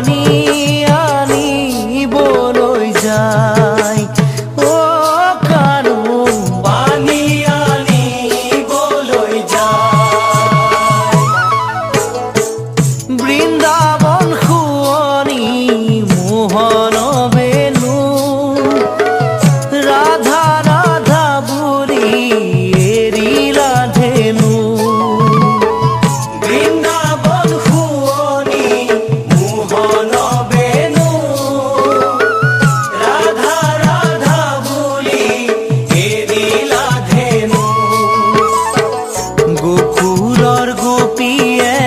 পানী আনিবলৈ যায় ও কানু পানী আনিবলৈ যায় বৃন্দাবন শুৱনি মোহন বেনু ৰাধা ৰাধা বুলি এৰিলা ধেনু বৃন্দাবন শুৱনি মোহন বেনু ৰাধা ৰাধা বুলি এৰিলা ধেনু গোকুলৰ গোপীয়ে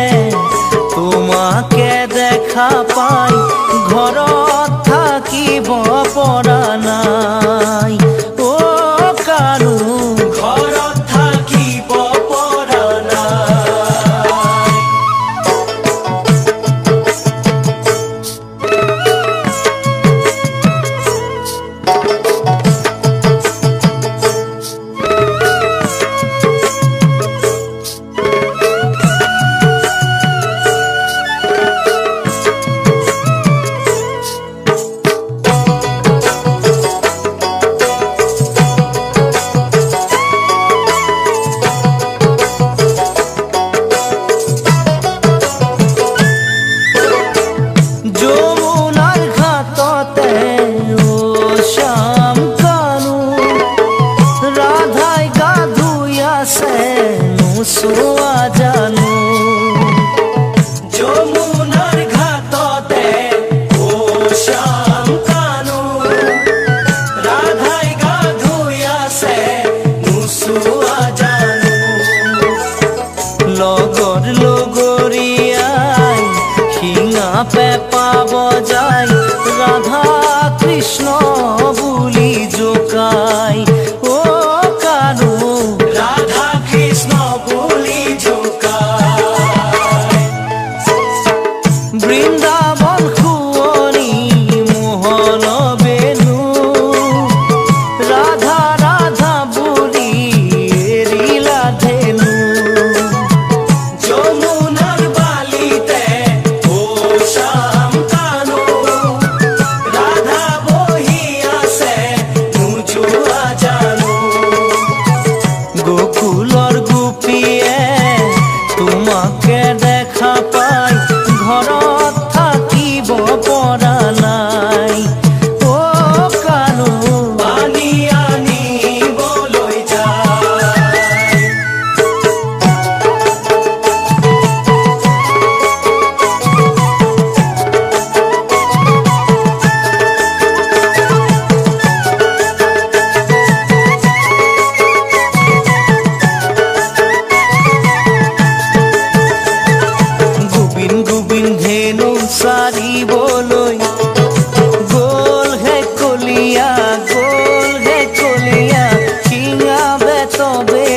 তোমাকে দেখা পাই ঘৰত থাকিব পৰা নাই ও কানু ঘৰত থাকিব পৰা নাই যমুনাৰ ঘাটতে ও শ্যাম কানু ৰাধাই গা ধুই আছে নোচোৱা জানো যমুনাৰ ঘাটতে ও শ্যাম কানু ৰাধাই গা ধুই আছে নোচোৱা জানো লগৰ লগৰীয়াই শিঙা পেঁপা বজাই ৰাধা কৃষ্ণ বুলি জোকাই ও কানু ৰাধা কৃষ্ণ বুলি জোকায় বৃন্দাবন শুৱনি মোহন বেনু ৰাধা ৰাধা বুলি এৰিলা ধেনু যমুনাৰ বালিতে ও শ্যাম কানু ৰাধা বহি আছে নোযোৱা জানো গোকুলৰ গোপীয়ে তোমাকে দেখা পাই ঘৰত থাকিব পৰা নাই ও কানু পানী আনিবলৈ যায় গোবিন গোবিন ধেনু চাৰিবলৈ গ'ল হে কলিয়া শিঙা বেতবে